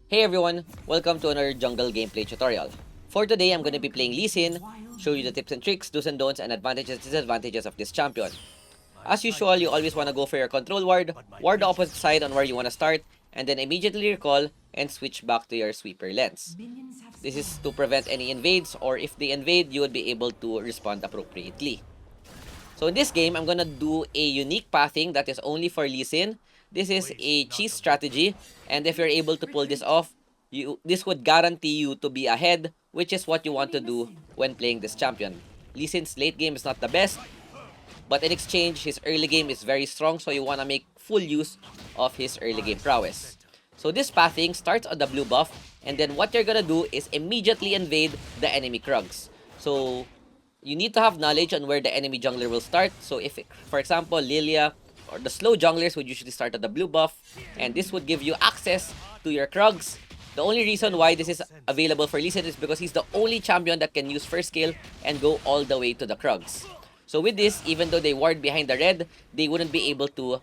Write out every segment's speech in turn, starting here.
Hey everyone, welcome to another jungle gameplay tutorial. For today, I'm going to be playing Lee Sin, show you the tips and tricks, do's and don'ts, and advantages and disadvantages of this champion. As usual, you always want to go for your control ward the opposite side on where you want to start, and then immediately recall and switch back to your sweeper lens. This is to prevent any invades, or if they invade, you will be able to respond appropriately. So in this game, I'm gonna do a unique pathing that is only for Lee Sin. This is a cheese strategy, and if you're able to pull this off, this would guarantee you to be ahead, which is what you want to do when playing this champion. Lee Sin's late game is not the best, but in exchange, his early game is very strong, so you want to make full use of his early game prowess. So this pathing starts on the blue buff, and then what you're gonna do is immediately invade the enemy Krugs. So you need to have knowledge on where the enemy jungler will start. So if, for example, Lilia or the slow junglers would usually start at the blue buff, and this would give you access to your Krugs. The only reason why this is available for Lee Sin is because he's the only champion that can use first skill and go all the way to the Krugs. So with this, even though they ward behind the red, they wouldn't be able to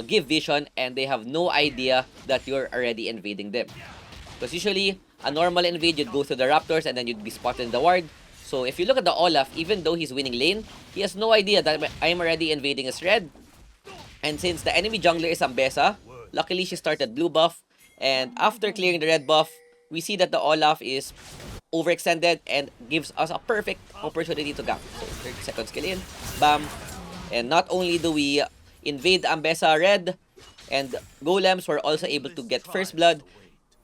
give vision, and they have no idea that you're already invading them. Because usually, a normal invade, you'd go through the Raptors and then you'd be spotted in the ward. So if you look at the Olaf, even though he's winning lane, he has no idea that I'm already invading his red. And since the enemy jungler is Ambessa, luckily she started blue buff. And after clearing the red buff, we see that the Olaf is overextended and gives us a perfect opportunity to gap. So 30 seconds kill in, bam. And not only do we invade Ambessa red, and golems were also able to get first blood,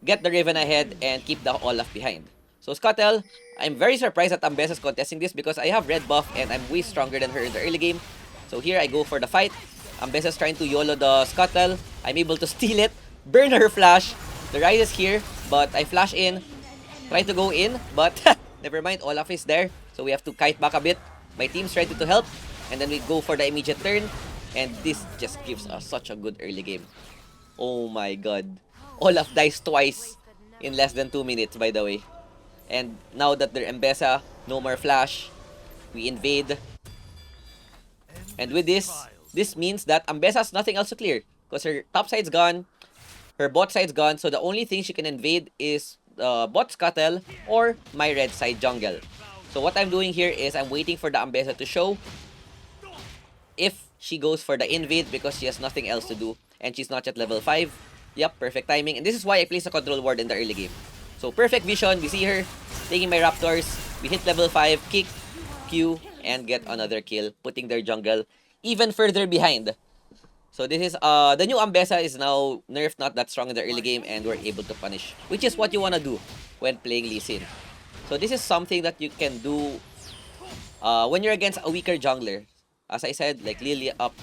get the Riven ahead, and keep the Olaf behind. So Scuttle, I'm very surprised that Ambessa's contesting this because I have red buff and I'm way stronger than her in the early game. So here I go for the fight. Ambessa's trying to YOLO the Scuttle. I'm able to steal it, burn her flash. The Ryze is here, but I flash in, try to go in, but never mind, Olaf is there. So we have to kite back a bit. My team's ready to help, and then we go for the immediate turn. And this just gives us such a good early game. Oh my god. Olaf dies twice in less than 2 minutes, by the way. And now that they're Ambessa, no more flash, we invade. And with this means that Ambessa has nothing else to clear. Because her top side's gone, her bot side's gone, so the only thing she can invade is the bot scuttle or my red side jungle. So what I'm doing here is I'm waiting for the Ambessa to show if she goes for the invade because she has nothing else to do and she's not yet level 5. Yep, perfect timing. And this is why I place a control ward in the early game. So perfect vision, we see her taking my raptors, we hit level 5, kick, Q, and get another kill, putting their jungle even further behind. So this is, the new Ambessa is now nerfed, not that strong in the early game, and we're able to punish, which is what you want to do when playing Lee Sin. So this is something that you can do when you're against a weaker jungler. As I said, like Lilia up.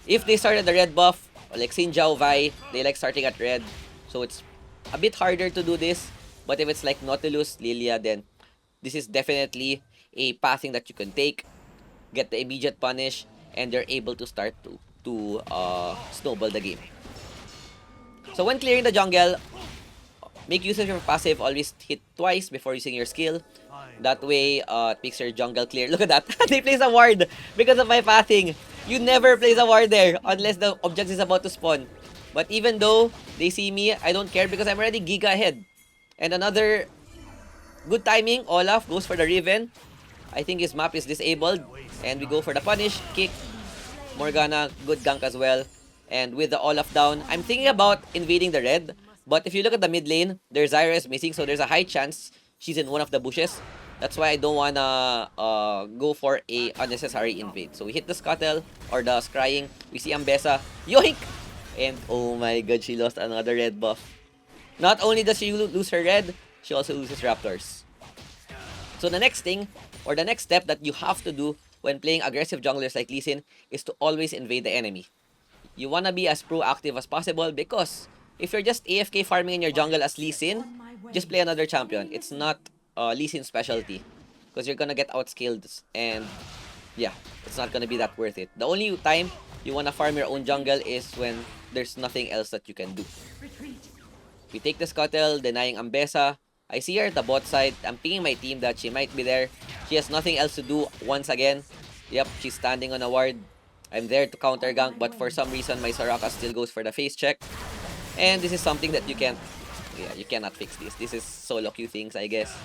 If they start at the red buff, like Xin Zhao Vi, they like starting at red. So it's a bit harder to do this. But if it's like Nautilus, Lilia, then this is definitely a pathing that you can take. Get the immediate punish, and you're able to start to snowball the game. So when clearing the jungle, make use of your passive. Always hit twice before using your skill. That way, it makes your jungle clear. Look at that. They place a ward because of my pathing. You never place a ward there unless the object is about to spawn. But even though they see me, I don't care because I'm already giga ahead. And another good timing, Olaf goes for the Riven. I think his map is disabled. And we go for the punish, kick. Morgana, good gank as well. And with the Olaf down, I'm thinking about invading the red. But if you look at the mid lane, their Zyra is missing. So there's a high chance she's in one of the bushes. That's why I don't wanna go for a unnecessary invade. So we hit the Scuttle or the Scrying. We see Ambessa. Yoink! And oh my god, she lost another red buff. Not only does she lose her red, she also loses Raptors. So the next thing, or the next step that you have to do when playing aggressive junglers like Lee Sin is to always invade the enemy. You wanna be as proactive as possible because if you're just AFK farming in your jungle as Lee Sin, just play another champion. It's not Lee Sin's specialty because you're gonna get outscaled, and yeah, it's not gonna be that worth it. The only time you wanna farm your own jungle is when there's nothing else that you can do. We take the Scuttle, denying Ambessa. I see her at the bot side. I'm pinging my team that she might be there. She has nothing else to do once again. Yep, she's standing on a ward. I'm there to counter gank, but for some reason my Soraka still goes for the face check. And this is something that you can't Yeah, you cannot fix this. This is solo queue things, I guess.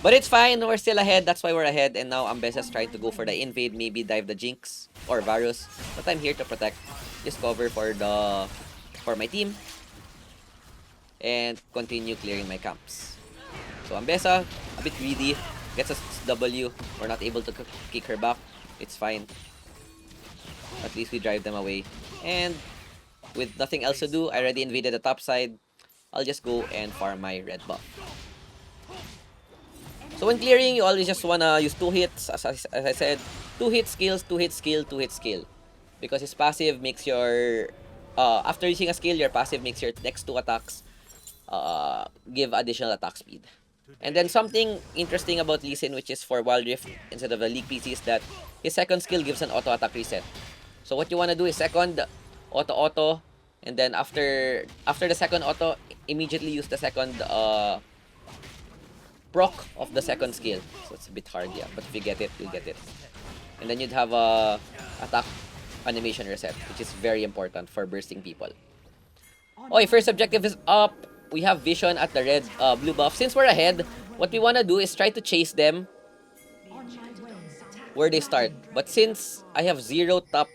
But it's fine. We're still ahead. That's why we're ahead. And now Ambesa's trying to go for the invade. Maybe dive the Jinx or Varus. But I'm here to protect this cover for my team. And continue clearing my camps. So Ambesa, a bit greedy. Gets a W. We're not able to kick her back. It's fine. At least we drive them away. And with nothing else to do, I already invaded the top side. I'll just go and farm my red buff. So when clearing, you always just wanna use 2 hits. As I said, 2 hit skills, 2 hit skill, 2 hit skill. Because his passive makes your... after using a skill, your passive makes your next 2 attacks give additional attack speed. And then something interesting about Lee Sin, which is for wildrift instead of the League PC, is that his second skill gives an auto attack reset. So what you wanna do is second auto, and then after the second auto, immediately use the second proc of the second skill. So it's a bit hard, yeah, but if you get it, you'll get it. And then you'd have a attack animation reset, which is very important for bursting people. Okay, first objective is up. We have vision at the red blue buff. Since we're ahead, what we want to do is try to chase them where they start. But since I have 0 top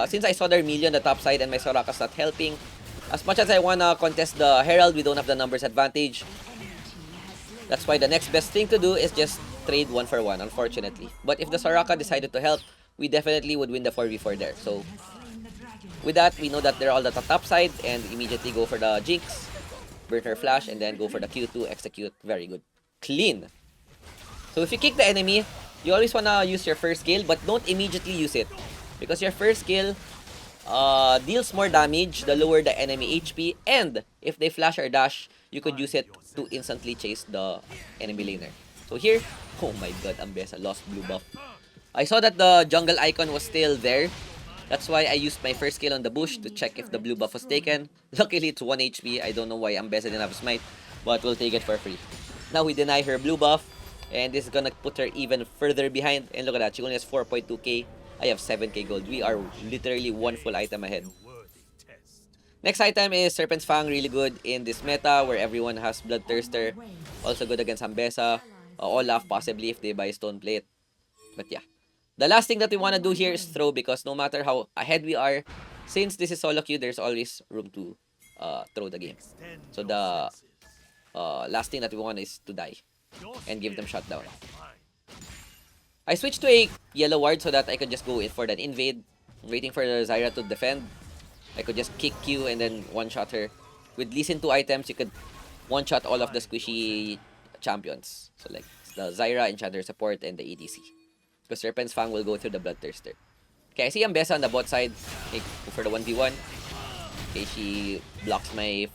since I saw their million the top side and my Soraka's not helping, as much as I wanna contest the Herald, we don't have the numbers advantage. That's why the next best thing to do is just trade 1 for 1, unfortunately. But if the Soraka decided to help, we definitely would win the 4v4 there. So with that, we know that they're all at the top side and immediately go for the Jinx, burn her flash, and then go for the Q2, execute. Very good. Clean. So if you kick the enemy, you always wanna use your first skill, but don't immediately use it. Because your first skill deals more damage the lower the enemy HP, and if they flash or dash, you could use it to instantly chase the enemy laner. So here, oh my god, Ambesa lost blue buff. I saw that the jungle icon was still there. That's why I used my first skill on the bush to check if the blue buff was taken. Luckily, it's 1 HP. I don't know why Ambesa didn't have smite, but we'll take it for free. Now we deny her blue buff, and this is gonna put her even further behind. And look at that, she only has 4.2k. I have 7k gold. We are literally 1 full item ahead. Next item is Serpent's Fang, really good in this meta where everyone has Bloodthirster. Also good against Ambesa. Olaf possibly if they buy Stone Plate. But yeah. The last thing that we want to do here is throw, because no matter how ahead we are, since this is solo queue, there's always room to throw the game. So the last thing that we want is to die and give them shutdown. I switched to a yellow ward so that I could just go in for that invade. Waiting for the Zyra to defend. I could just kick Q and then one-shot her. With Lee Sin 2 items, you could one-shot all of the squishy champions. So like the Zyra, Enchanter Support, and the EDC. Because Serpent's Fang will go through the Bloodthirster. Okay, I see Ambesa on the bot side. Okay, go for the 1v1. Okay, she blocks my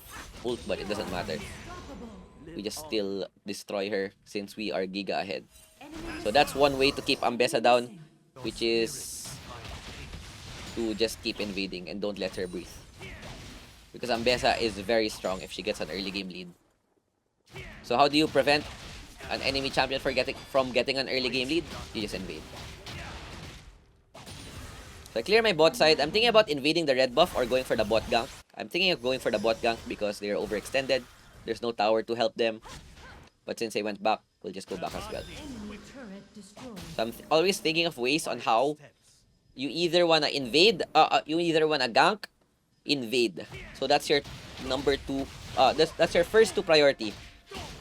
ult, but it doesn't matter. We just still destroy her since we are Giga ahead. So that's one way to keep Ambesa down, which is to just keep invading and don't let her breathe. Because Ambesa is very strong if she gets an early game lead. So how do you prevent an enemy champion from getting an early game lead? You just invade. So I clear my bot side. I'm thinking about invading the red buff or going for the bot gank. I'm thinking of going for the bot gank because they're overextended. There's no tower to help them. But since I went back, we'll just go back as well. So I'm always thinking of ways on how you either wanna invade, you either wanna gank, invade. So that's your number 2. That's your first 2 priority.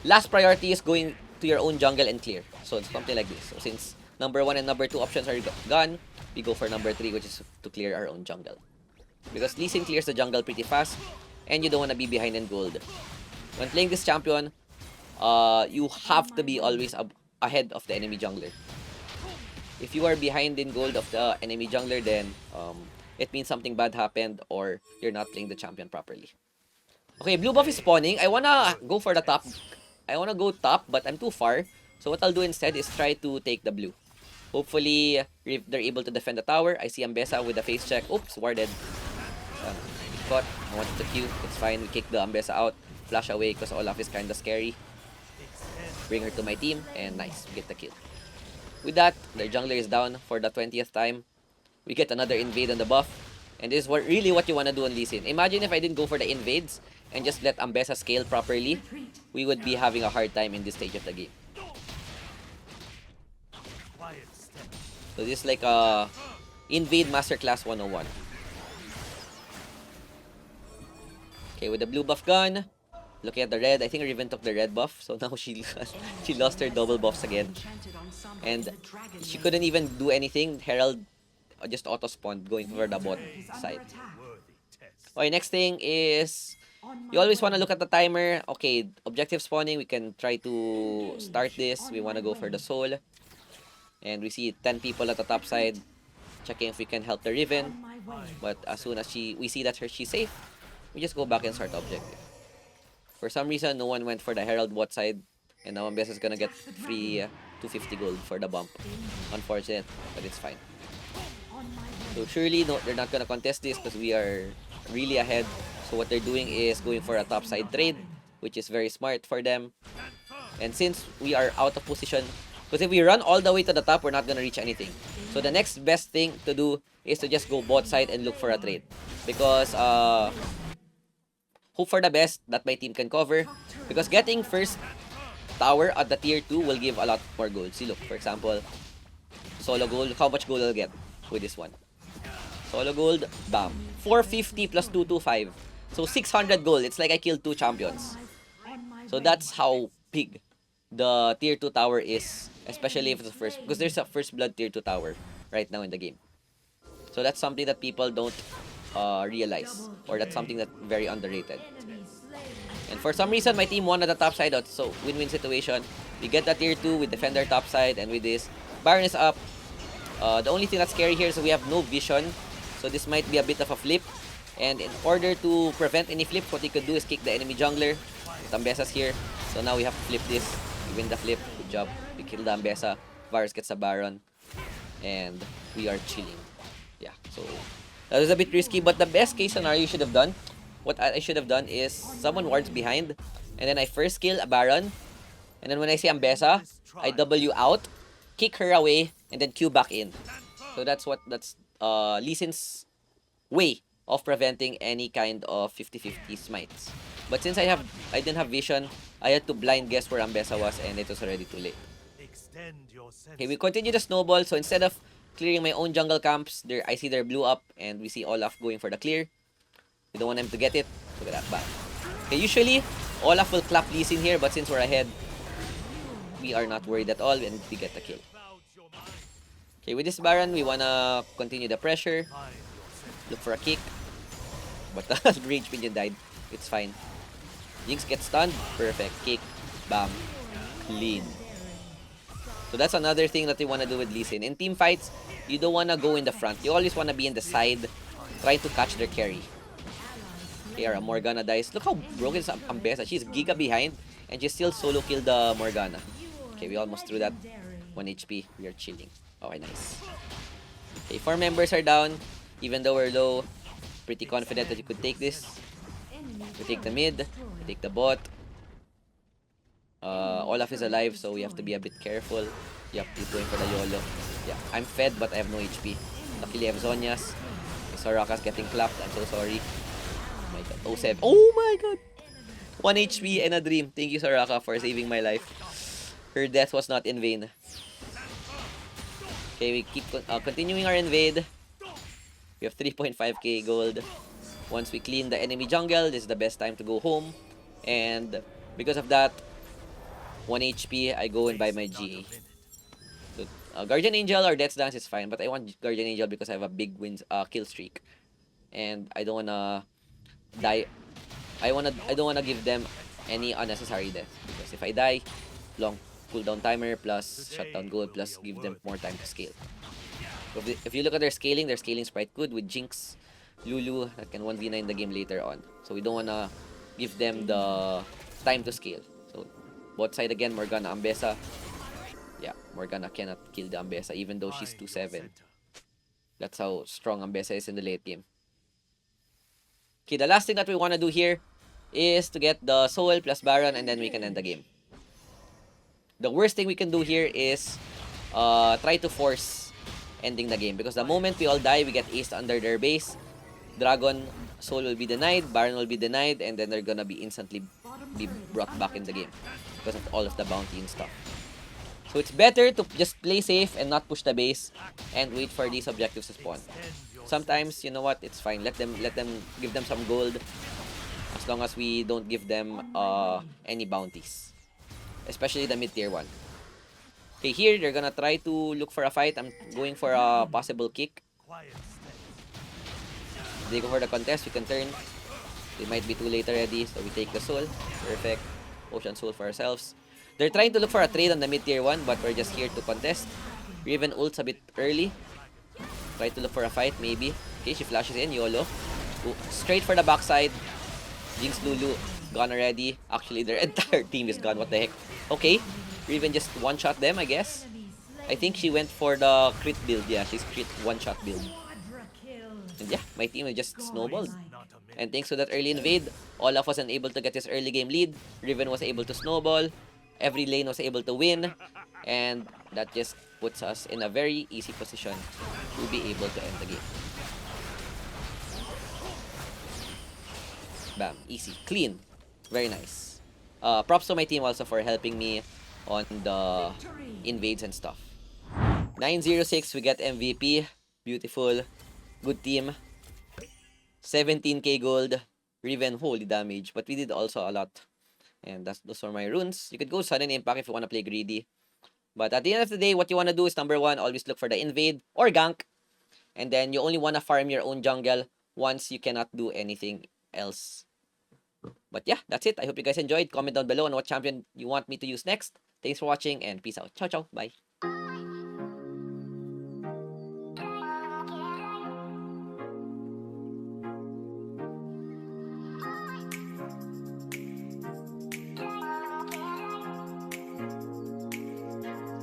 Last priority is going to your own jungle and clear. So it's something like this. So since number 1 and number 2 options are gone, we go for number 3, which is to clear our own jungle. Because Lee Sin clears the jungle pretty fast, and you don't wanna be behind in gold. When playing this champion, you have to be always ahead of the enemy jungler. If you are behind in gold of the enemy jungler, then it means something bad happened or you're not playing the champion properly. Okay, blue buff is spawning. I wanna go for the top. I wanna go top, but I'm too far. So what I'll do instead is try to take the blue. Hopefully, they're able to defend the tower. I see Ambesa with the face check. Oops, warded. Caught. I wanted to Q. It's fine. We kick the Ambesa out. Flash away because Olaf is kinda scary. Bring her to my team, and nice, we get the kill. With that, their jungler is down for the 20th time. We get another invade on the buff, and this is really what you want to do on Lee Sin. Imagine if I didn't go for the invades, and just let Ambessa scale properly, we would be having a hard time in this stage of the game. So this is like a Invade Masterclass 101. Okay, with the blue buff gun, looking at the red, I think Riven took the red buff, so now she lost her double buffs again. And she couldn't even do anything. Herald just auto-spawned going for the bot side. Okay, next thing is, you always want to look at the timer. Okay, objective spawning, we can try to start this. We want to go for the soul. And we see 10 people at the top side, checking if we can help the Riven. But as soon as we see that she's safe, we just go back and start objective. For some reason, no one went for the Herald bot side, and now Ambessa is gonna get free 250 gold for the bump. Unfortunate, but it's fine. So surely they're not gonna contest this because we are really ahead. So what they're doing is going for a top side trade, which is very smart for them. And since we are out of position, because if we run all the way to the top, we're not gonna reach anything. So the next best thing to do is to just go bot side and look for a trade. Because hope for the best that my team can cover. Because getting first tower at the tier 2 will give a lot more gold. See, look, for example, solo gold. Look how much gold I'll get with this one. Solo gold, bam. 450 plus 225. So 600 gold. It's like I killed 2 champions. So that's how big the tier 2 tower is. Especially if it's the first. Because there's a first blood tier 2 tower right now in the game. So that's something that people don't realize, or that's something that's very underrated. And for some reason, my team won at the top side, so win-win situation. We get the tier 2 with defender top side, and with this, Baron is up. The only thing that's scary here is we have no vision, so this might be a bit of a flip. And in order to prevent any flip, what we could do is kick the enemy jungler. Ambessa's here, so now we have to flip this. We win the flip. Good job. We kill the Ambessa. Varus gets a Baron, and we are chilling. Yeah, so that was a bit risky, but the best case scenario you should have done, what I should have done is someone wards behind, and then I first kill a Baron, and then when I see Ambessa, I W out, kick her away, and then Q back in. So that's Lee Sin's way of preventing any kind of 50-50 smites. But since I didn't have vision, I had to blind guess where Ambessa was, and it was already too late. Okay, we continue the snowball, so instead of clearing my own jungle camps, I see their blue up, and we see Olaf going for the clear. We don't want them to get it. Look at that, bam. Okay, usually, Olaf will clap Lee Sin here, but since we're ahead, we are not worried at all, and we get the kill. Okay, with this Baron, we wanna continue the pressure. Look for a kick. But the rage minion died. It's fine. Jinx gets stunned. Perfect. Kick. Bam. Clean. So that's another thing that you want to do with Lee Sin. In team fights, you don't want to go in the front. You always want to be in the side, trying to catch their carry. Here, Morgana dies. Look how broken is Ambessa. She's giga behind, and she still solo killed the Morgana. Okay, we almost threw that. 1 HP. We are chilling. Okay, nice. Okay, 4 members are down. Even though we're low, pretty confident that you could take this. We take the mid. We take the bot. Olaf is alive, so we have to be a bit careful. Yep, he's going for the YOLO. Yeah, I'm fed, but I have no HP. Luckily, I have Zhonya's. Soraka's getting clapped. I'm so sorry. Oh my god. 07. Oh my god! 1 HP and a dream. Thank you, Soraka, for saving my life. Her death was not in vain. Okay, we keep continuing our invade. We have 3.5k gold. Once we clean the enemy jungle, this is the best time to go home. And because of that, 1 HP, I go and buy my GA. So, Guardian Angel or Death's Dance is fine, but I want Guardian Angel because I have a big kill streak. And I don't wanna die. I don't wanna give them any unnecessary death. Because if I die, long cooldown timer plus shutdown gold plus give them more time to scale. So if you look at their scaling is quite good with Jinx, Lulu that can 1v9 the game later on. So we don't wanna give them the time to scale. So bot side again, Morgana, Ambessa. Yeah, Morgana cannot kill the Ambessa even though she's 2-7. That's how strong Ambessa is in the late game. Okay, the last thing that we want to do here is to get the Soul plus Baron, and then we can end the game. The worst thing we can do here is try to force ending the game, because the moment we all die, we get aced under their base. Dragon Soul will be denied, Baron will be denied, and then they're gonna be instantly be brought back in the game because of all of the bounty and stuff. So it's better to just play safe and not push the base and wait for these objectives to spawn. Sometimes, you know what, it's fine. Let them give them some gold as long as we don't give them any bounties. Especially the mid-tier one. Okay, here they're gonna try to look for a fight. I'm going for a possible kick. If they go for the contest, we can turn. They might be too late already, so we take the soul. Perfect. Ocean soul for ourselves. They're trying to look for a trade on the mid-tier one, but we're just here to contest. Riven ults a bit early. Try to look for a fight, maybe. Okay, she flashes in, YOLO. Ooh, straight for the backside. Jinx Lulu, gone already. Actually, their entire team is gone, what the heck. Okay, Riven just one-shot them, I guess. I think she went for the crit build. Yeah, she's crit one-shot build. And yeah, my team is just snowballed. And thanks to that early invade, Olaf wasn't able to get his early game lead. Riven was able to snowball. Every lane was able to win. And that just puts us in a very easy position to be able to end the game. Bam. Easy. Clean. Very nice. Props to my team also for helping me on the invades and stuff. 906, we get MVP. Beautiful. Good team. 17k gold. Riven, holy damage. But we did also a lot. And those are my runes. You could go sudden impact if you want to play greedy. But at the end of the day, what you want to do is number one, always look for the invade or gank. And then you only want to farm your own jungle once you cannot do anything else. But yeah, that's it. I hope you guys enjoyed. Comment down below on what champion you want me to use next. Thanks for watching and peace out. Ciao, ciao. Bye.